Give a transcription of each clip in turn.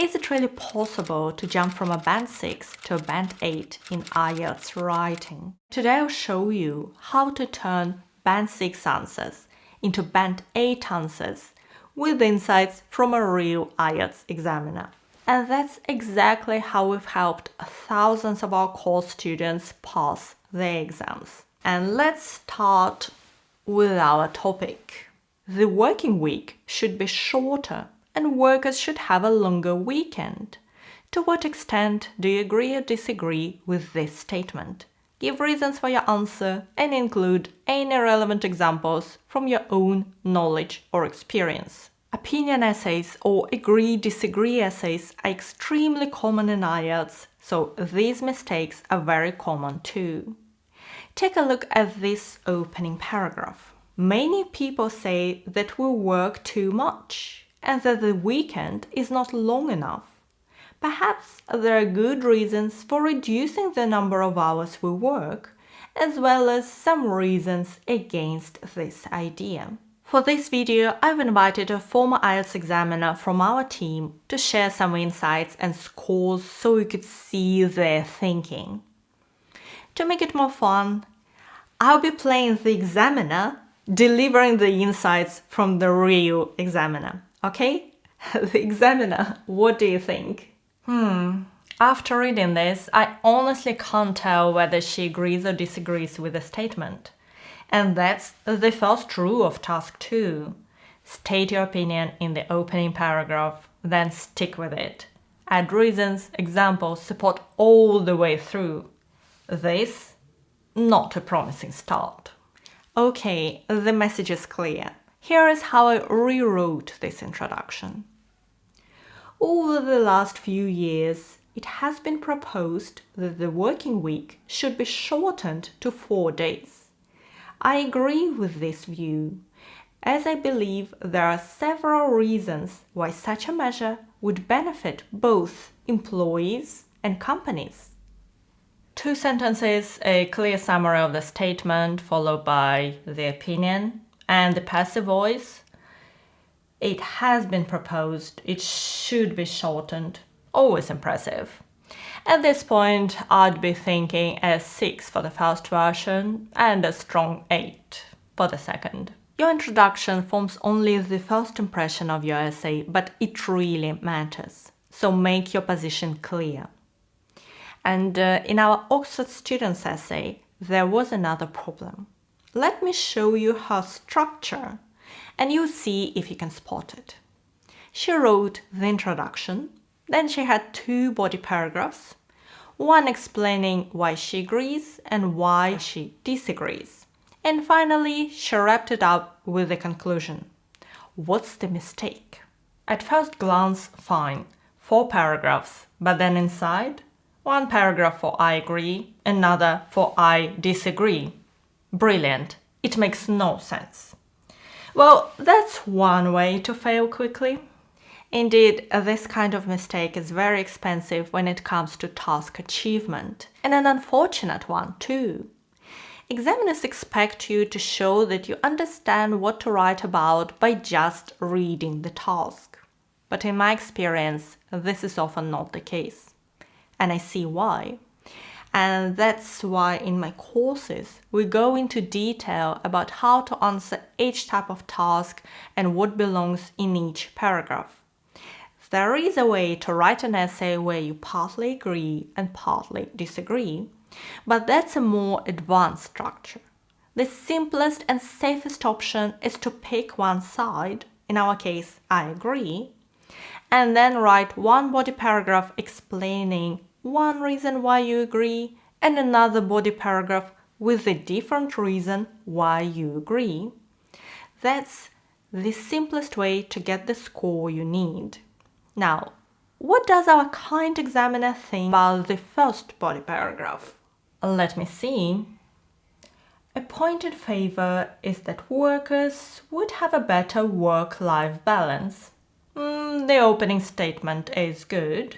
Is it really possible to jump from a Band 6 to a Band 8 in IELTS writing? Today I'll show you how to turn Band 6 answers into Band 8 answers with insights from a real IELTS examiner. And that's exactly how we've helped thousands of our course students pass their exams. And let's start with our topic. The working week should be shorter and workers should have a longer weekend. To what extent do you agree or disagree with this statement? Give reasons for your answer and include any relevant examples from your own knowledge or experience. Opinion essays or agree-disagree essays are extremely common in IELTS, so these mistakes are very common too. Take a look at this opening paragraph. Many people say that we work too much and that the weekend is not long enough. Perhaps there are good reasons for reducing the number of hours we work, as well as some reasons against this idea. For this video, I've invited a former IELTS examiner from our team to share some insights and scores so you could see their thinking. To make it more fun, I'll be playing the examiner, delivering the insights from the real examiner. Okay? The examiner, what do you think? After reading this, I honestly can't tell whether she agrees or disagrees with the statement. And that's the first rule of task 2. State your opinion in the opening paragraph, then stick with it. Add reasons, examples, support all the way through. This, not a promising start. Okay, the message is clear. Here is how I rewrote this introduction. Over the last few years, it has been proposed that the working week should be shortened to 4 days. I agree with this view, as I believe there are several reasons why such a measure would benefit both employees and companies. 2 sentences, a clear summary of the statement, followed by the opinion and the passive voice. It has been proposed, it should be shortened. Always impressive. At this point, I'd be thinking a 6 for the first version and a strong 8 for the second. Your introduction forms only the first impression of your essay, but it really matters. So make your position clear. And in our Oxford students essay, there was another problem. Let me show you her structure, and you see if you can spot it. She wrote the introduction, then she had 2 body paragraphs, one explaining why she agrees and why she disagrees. And finally, she wrapped it up with the conclusion. What's the mistake? At first glance, fine, 4 paragraphs, but then inside, 1 paragraph for I agree, another for I disagree. Brilliant. It makes no sense. Well, that's one way to fail quickly. Indeed, this kind of mistake is very expensive when it comes to task achievement, and an unfortunate one too. Examiners expect you to show that you understand what to write about by just reading the task. But in my experience, this is often not the case. And I see why. And that's why in my courses, we go into detail about how to answer each type of task and what belongs in each paragraph. There is a way to write an essay where you partly agree and partly disagree, but that's a more advanced structure. The simplest and safest option is to pick one side, in our case, I agree, and then write 1 body paragraph explaining one reason why you agree and another body paragraph with a different reason why you agree. That's the simplest way to get the score you need. Now, what does our kind examiner think about the first body paragraph? Let me see. A point in favor is that workers would have a better work-life balance. The opening statement is good.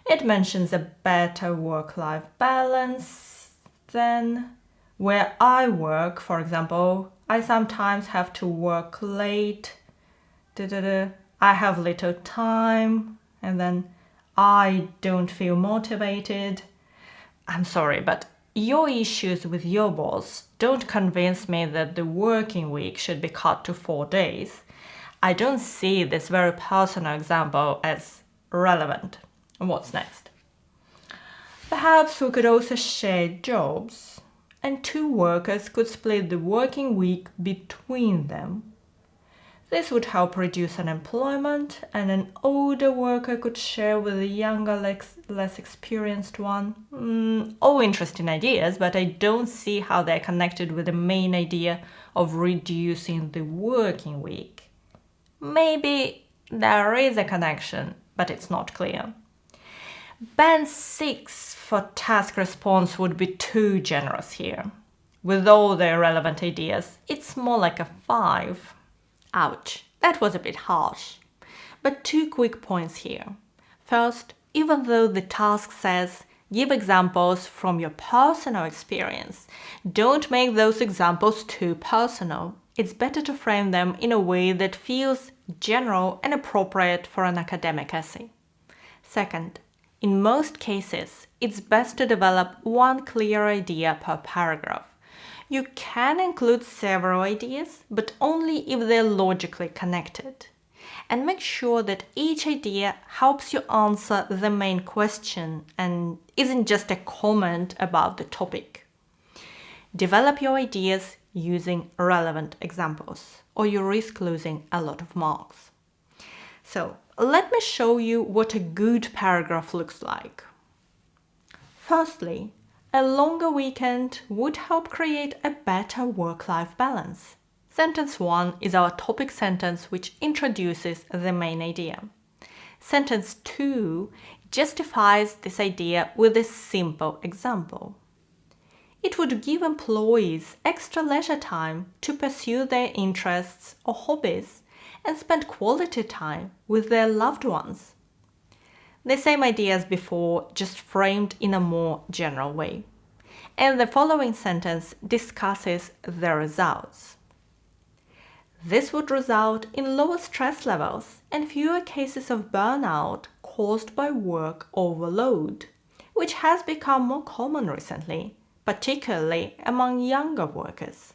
It mentions a better work-life balance than where I work, for example. I sometimes have to work late. I have little time, and then I don't feel motivated. I'm sorry, but your issues with your boss don't convince me that the working week should be cut to 4 days. I don't see this very personal example as relevant. What's next? Perhaps we could also share jobs, and 2 workers could split the working week between them. This would help reduce unemployment, and an older worker could share with a younger, less experienced one. All interesting ideas, but I don't see how they're connected with the main idea of reducing the working week. Maybe there is a connection, but it's not clear. Band 6 for task response would be too generous here. With all the irrelevant ideas, it's more like a 5. Ouch, that was a bit harsh. But 2 quick points here. First, even though the task says give examples from your personal experience, don't make those examples too personal. It's better to frame them in a way that feels general and appropriate for an academic essay. Second, in most cases, it's best to develop one clear idea per paragraph. You can include several ideas, but only if they're logically connected. And make sure that each idea helps you answer the main question and isn't just a comment about the topic. Develop your ideas using relevant examples, or you risk losing a lot of marks. So, let me show you what a good paragraph looks like. Firstly, a longer weekend would help create a better work-life balance. Sentence 1 is our topic sentence which introduces the main idea. Sentence 2 justifies this idea with a simple example. It would give employees extra leisure time to pursue their interests or hobbies and spend quality time with their loved ones. The same idea as before, just framed in a more general way. And the following sentence discusses the results. This would result in lower stress levels and fewer cases of burnout caused by work overload, which has become more common recently, particularly among younger workers.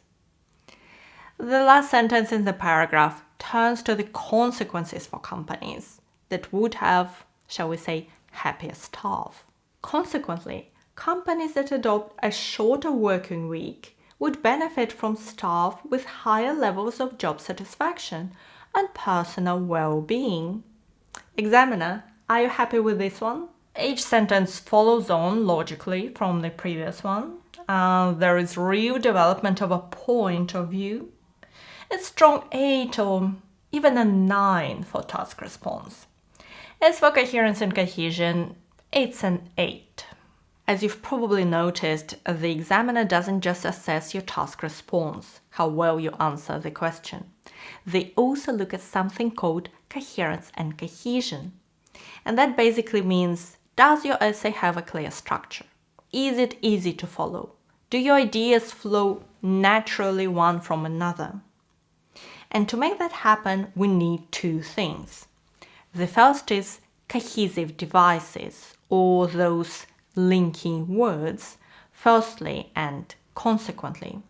The last sentence in the paragraph turns to the consequences for companies that would have, shall we say, happier staff. Consequently, companies that adopt a shorter working week would benefit from staff with higher levels of job satisfaction and personal well-being. Examiner, are you happy with this one? Each sentence follows on logically from the previous one. There is real development of a point of view. A strong 8 or even a 9 for task response. As for coherence and cohesion, it's an 8. As you've probably noticed, the examiner doesn't just assess your task response, how well you answer the question. They also look at something called coherence and cohesion. And that basically means, does your essay have a clear structure? Is it easy to follow? Do your ideas flow naturally one from another? And to make that happen, we need 2 things. The first is cohesive devices, or those linking words, firstly and consequently.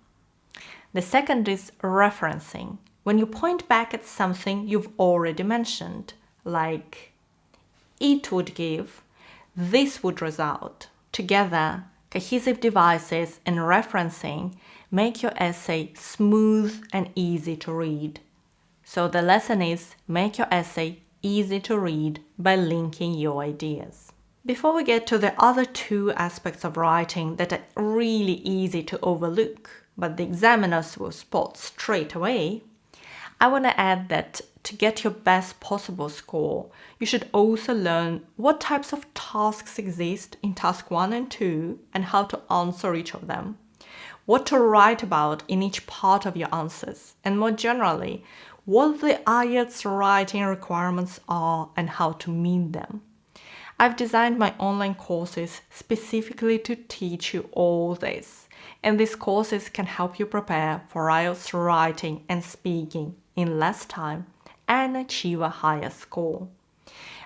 The second is referencing, when you point back at something you've already mentioned, like it would give, this would result. Together, cohesive devices and referencing make your essay smooth and easy to read. So the lesson is, make your essay easy to read by linking your ideas. Before we get to the other 2 aspects of writing that are really easy to overlook, but the examiners will spot straight away, I want to add that to get your best possible score, you should also learn what types of tasks exist in task 1 and 2 and how to answer each of them, what to write about in each part of your answers, and more generally, what the IELTS writing requirements are and how to meet them. I've designed my online courses specifically to teach you all this, and these courses can help you prepare for IELTS writing and speaking in less time and achieve a higher score.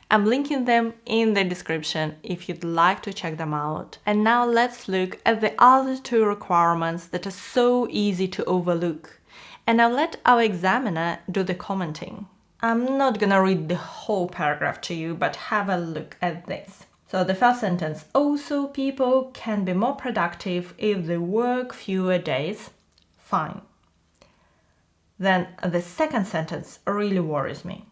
I'm linking them in the description if you'd like to check them out. And now let's look at the other two requirements that are so easy to overlook. And I'll let our examiner do the commenting. I'm not gonna read the whole paragraph to you, but have a look at this. So the first sentence, also people can be more productive if they work fewer days. Fine. Then the second sentence really worries me.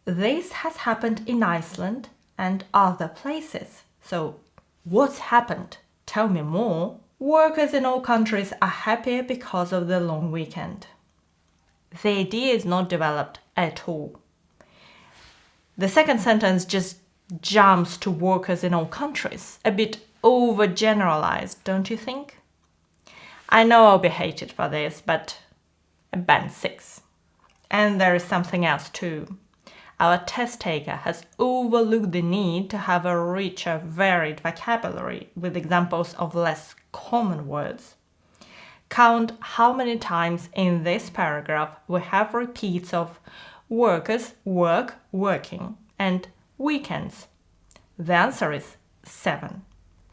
This has happened in Iceland and other places. So what's happened? Tell me more. Workers in all countries are happier because of the long weekend. The idea is not developed at all. The second sentence just jumps to workers in all countries. A bit overgeneralized, don't you think? I know I'll be hated for this, but band 6. And there is something else too. Our test taker has overlooked the need to have a richer, varied vocabulary with examples of less common words. Count how many times in this paragraph we have repeats of workers, work, working, and weekends. The answer is 7.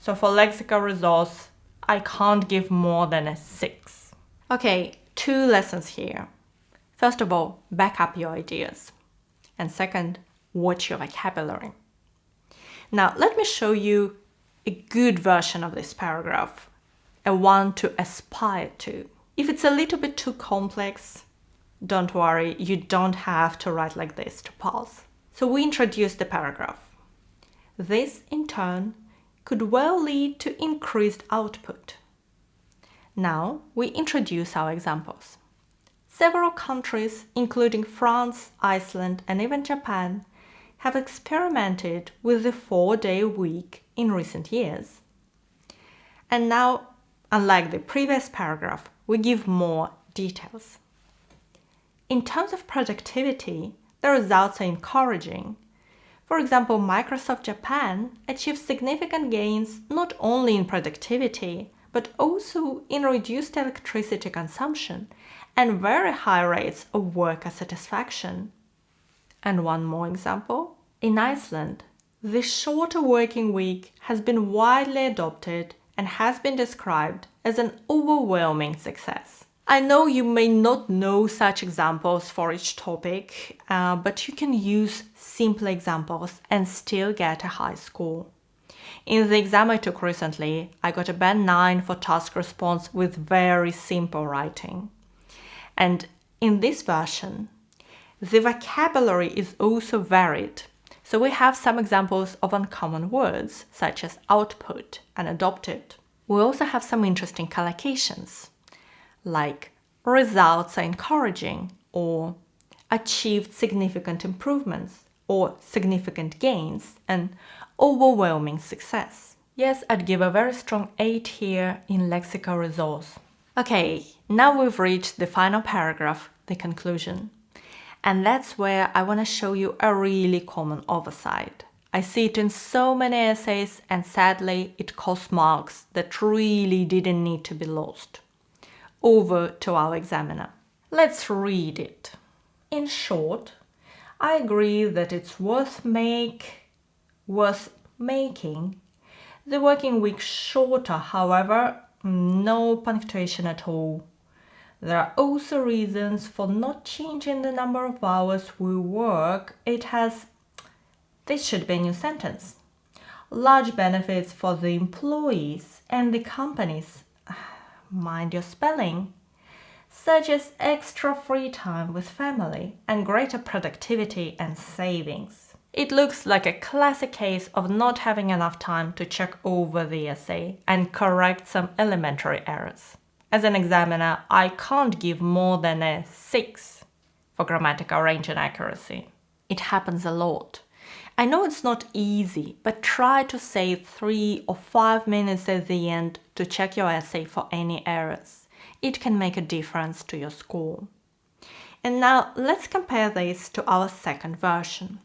So for lexical resource, I can't give more than a 6. Okay, 2 lessons here. First of all, back up your ideas. And second, watch your vocabulary. Now, let me show you a good version of this paragraph, a one to aspire to. If it's a little bit too complex, don't worry, you don't have to write like this to pass. So we introduce the paragraph. This, in turn, could well lead to increased output. Now we introduce our examples. Several countries, including France, Iceland, and even Japan, have experimented with the 4-day week in recent years. And now, unlike the previous paragraph, we give more details. In terms of productivity, the results are encouraging. For example, Microsoft Japan achieved significant gains not only in productivity, but also in reduced electricity consumption and very high rates of worker satisfaction. And one more example. In Iceland, the shorter working week has been widely adopted and has been described as an overwhelming success. I know you may not know such examples for each topic, but you can use simple examples and still get a high score. In the exam I took recently, I got a band 9 for task response with very simple writing. And in this version, the vocabulary is also varied. So we have some examples of uncommon words, such as output and adopted. We also have some interesting collocations, like results are encouraging, or achieved significant improvements, or significant gains, and overwhelming success. Yes, I'd give a very strong 8 here in lexical resource. Okay, now we've reached the final paragraph, the conclusion. And that's where I want to show you a really common oversight. I see it in so many essays, and sadly it costs marks that really didn't need to be lost. Over to our examiner. Let's read it. In short, I agree that it's worth making the working week shorter, however, no punctuation at all. There are also reasons for not changing the number of hours we work. This should be a new sentence. Large benefits for the employees and the companies, mind your spelling, such as extra free time with family and greater productivity and savings. It looks like a classic case of not having enough time to check over the essay and correct some elementary errors. As an examiner, I can't give more than a 6 for grammatical range and accuracy. It happens a lot. I know it's not easy, but try to save 3 or 5 minutes at the end to check your essay for any errors. It can make a difference to your score. And now let's compare this to our second version.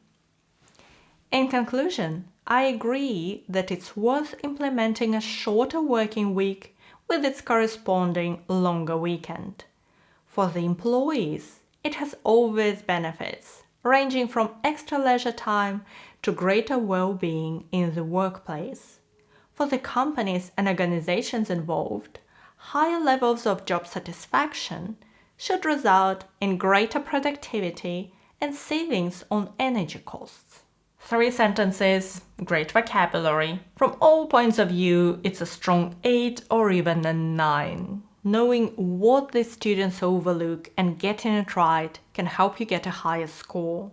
In conclusion, I agree that it's worth implementing a shorter working week with its corresponding longer weekend. For the employees, it has obvious benefits, ranging from extra leisure time to greater well-being in the workplace. For the companies and organizations involved, higher levels of job satisfaction should result in greater productivity and savings on energy costs. 3 sentences, great vocabulary. From all points of view, it's a strong 8 or even a 9. Knowing what the students overlook and getting it right can help you get a higher score.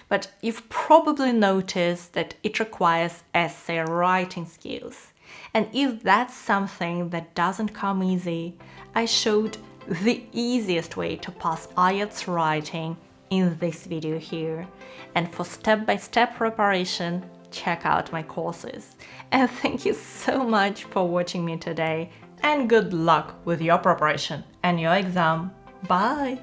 But you've probably noticed that it requires essay writing skills. And if that's something that doesn't come easy, I showed the easiest way to pass IELTS writing in this video here. And for step-by-step preparation, check out my courses. And thank you so much for watching me today, and good luck with your preparation and your exam. Bye!